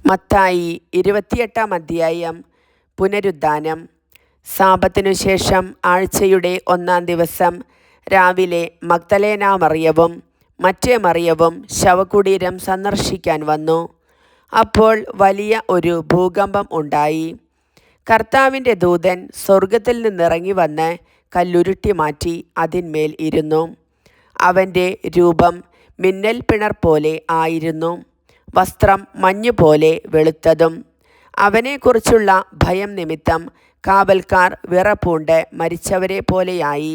മത്തായി 28 അധ്യായം. പുനരുദ്ധാനം. സാബത്തിനു ശേഷം ആഴ്ചയുടെ 1 ദിവസം രാവിലെ മഗ്ദലേന മറിയവും മറ്റേ മറിയവും ശവകുടീരം സന്ദർശിക്കാൻ വന്നു. അപ്പോൾ വലിയ ഒരു ഭൂകമ്പം ഉണ്ടായി. കർത്താവിൻ്റെ ദൂതൻ സ്വർഗത്തിൽ നിന്നിറങ്ങി വന്ന് കല്ലുരുട്ടി മാറ്റി അതിന്മേൽ ഇരുന്നു. അവൻ്റെ രൂപം മിന്നൽ പിണർ പോലെ ആയിരുന്നു. വസ്ത്രം മഞ്ഞുപോലെ വെളുത്തതും. അവനെക്കുറിച്ചുള്ള ഭയം നിമിത്തം കാവൽക്കാർ വിറപൂണ്ട് മരിച്ചവരെ പോലെയായി.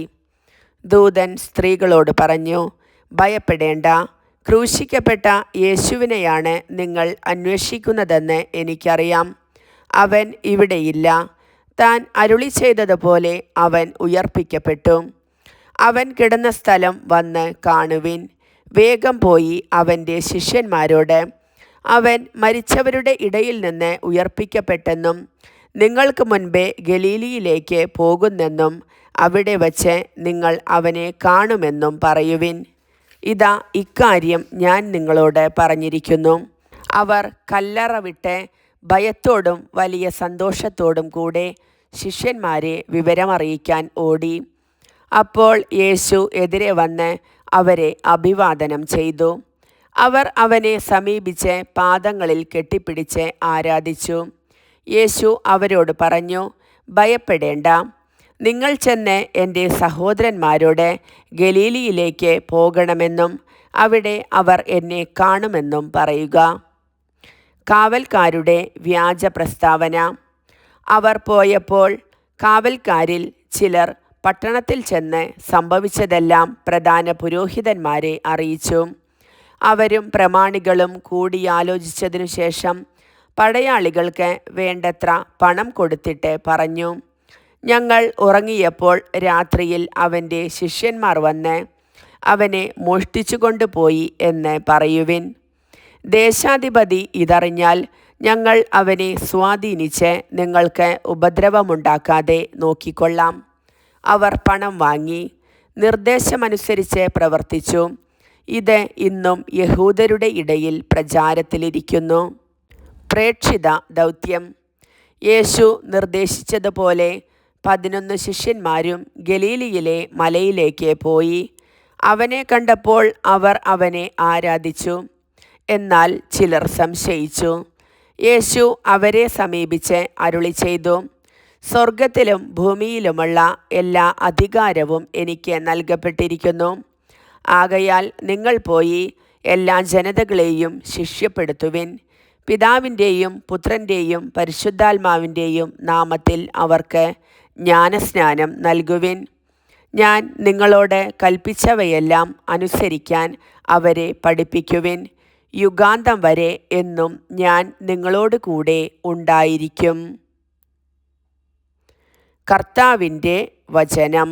ദൂതൻ സ്ത്രീകളോട് പറഞ്ഞു, ഭയപ്പെടേണ്ട, ക്രൂശിക്കപ്പെട്ട യേശുവിനെയാണ് നിങ്ങൾ അന്വേഷിക്കുന്നതെന്ന് എനിക്കറിയാം. അവൻ ഇവിടെയില്ല. താൻ അരുളി ചെയ്തതുപോലെ അവൻ ഉയർപ്പിക്കപ്പെട്ടു. അവൻ കിടന്ന സ്ഥലം വന്ന് കാണുവിൻ. വേഗം പോയി അവൻ്റെ ശിഷ്യന്മാരോട്, അവൻ മരിച്ചവരുടെ ഇടയിൽ നിന്ന് ഉയർപ്പിക്കപ്പെട്ടെന്നും നിങ്ങൾക്ക് മുൻപേ ഗലീലിയിലേക്ക് പോകുന്നെന്നും അവിടെ വച്ച് നിങ്ങൾ അവനെ കാണുമെന്നും പറയുവിൻ. ഇതാ, ഇക്കാര്യം ഞാൻ നിങ്ങളോട് പറഞ്ഞിരിക്കുന്നു. അവർ കല്ലറ വിട്ട് ഭയത്തോടും വലിയ സന്തോഷത്തോടും കൂടെ ശിഷ്യന്മാരെ വിവരമറിയിക്കാൻ ഓടി. അപ്പോൾ യേശു എതിരെ വന്ന് അവരെ അഭിവാദനം ചെയ്തു. അവർ അവനെ സമീപിച്ച് പാദങ്ങളിൽ കെട്ടിപ്പിടിച്ച് ആരാധിച്ചു. യേശു അവരോട് പറഞ്ഞു, ഭയപ്പെടേണ്ട. നിങ്ങൾ ചെന്ന് എൻ്റെ സഹോദരന്മാരോട് ഗലീലിയിലേക്ക് പോകണമെന്നും അവിടെ അവർ എന്നെ കാണുമെന്നും പറയുക. കാവൽക്കാരുടെ വ്യാജ പ്രസ്താവന. അവർ പോയപ്പോൾ കാവൽക്കാരിൽ ചിലർ പട്ടണത്തിൽ ചെന്ന് സംഭവിച്ചതെല്ലാം പ്രധാന പുരോഹിതന്മാരെ അറിയിച്ചു. അവരും പ്രമാണികളും കൂടിയാലോചിച്ചതിനു ശേഷം പടയാളികൾക്ക് വേണ്ടത്ര പണം കൊടുത്തിട്ട് പറഞ്ഞു, ഞങ്ങൾ ഉറങ്ങിയപ്പോൾ രാത്രിയിൽ അവൻ്റെ ശിഷ്യന്മാർ വന്ന് അവനെ മോഷ്ടിച്ചു കൊണ്ടുപോയി എന്ന് പറയുവിൻ. ദേശാധിപതി ഇതറിഞ്ഞാൽ ഞങ്ങൾ അവനെ സ്വാധീനിച്ച് നിങ്ങൾക്ക് ഉപദ്രവമുണ്ടാക്കാതെ നോക്കിക്കൊള്ളാം. അവർ പണം വാങ്ങി നിർദ്ദേശമനുസരിച്ച് പ്രവർത്തിച്ചു. ഇത് ഇന്നും യഹൂദരുടെ ഇടയിൽ പ്രചാരത്തിലിരിക്കുന്നു. പ്രേക്ഷിത ദൗത്യം. യേശു നിർദ്ദേശിച്ചതുപോലെ 11 ശിഷ്യന്മാരും ഗലീലിയിലെ മലയിലേക്ക് പോയി. അവനെ കണ്ടപ്പോൾ അവർ അവനെ ആരാധിച്ചു. എന്നാൽ ചിലർ സംശയിച്ചു. യേശു അവരെ സമീപിച്ച് അരുളി ചെയ്തു, സ്വർഗത്തിലും ഭൂമിയിലുമുള്ള എല്ലാ അധികാരവും എനിക്ക് നൽകപ്പെട്ടിരിക്കുന്നു. ആകയാൽ നിങ്ങൾ പോയി എല്ലാ ജനതകളെയും ശിഷ്യപ്പെടുത്തുവിൻ. പിതാവിൻ്റെയും പുത്രൻ്റെയും പരിശുദ്ധാത്മാവിൻ്റെയും നാമത്തിൽ അവർക്ക് ജ്ഞാനസ്നാനം നൽകുവിൻ. ഞാൻ നിങ്ങളോട് കൽപ്പിച്ചവയെല്ലാം അനുസരിക്കാൻ അവരെ പഠിപ്പിക്കുവിൻ. യുഗാന്തം വരെ എന്നും ഞാൻ നിങ്ങളോട് കൂടെ ഉണ്ടായിരിക്കും. കർത്താവിൻ്റെ വചനം.